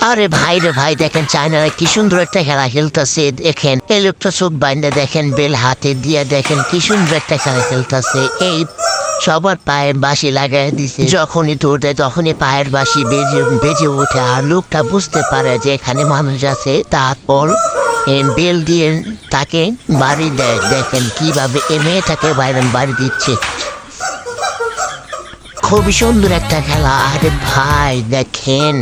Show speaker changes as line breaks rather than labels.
আরে ভাই রে ভাই, দেখেন চায়নারা কি সুন্দর একটা খেলা খেলতেছে। দেখেন এই লোকটা চোখ বাইন্দা, দেখেন বেল হাতে দিয়ে, দেখেন কি সুন্দর একটা খেলা খেলতেছে। এই সবার পায়ের বাঁশি লাগাই দিছে, যখনই দৌড় তখনই পায়ের বাঁশি বেজে বেজে ওঠে। আর লোকটা বুঝতে পারে যে এখানে মানুষ আছে, তারপর বেল দিয়ে তাকে বাড়ি দেয়। দেখেন কিভাবে এই মেয়েটাকে বাইরে বাড়ি দিচ্ছে। খুবই সুন্দর একটা খেলা। আরে ভাই দেখেন,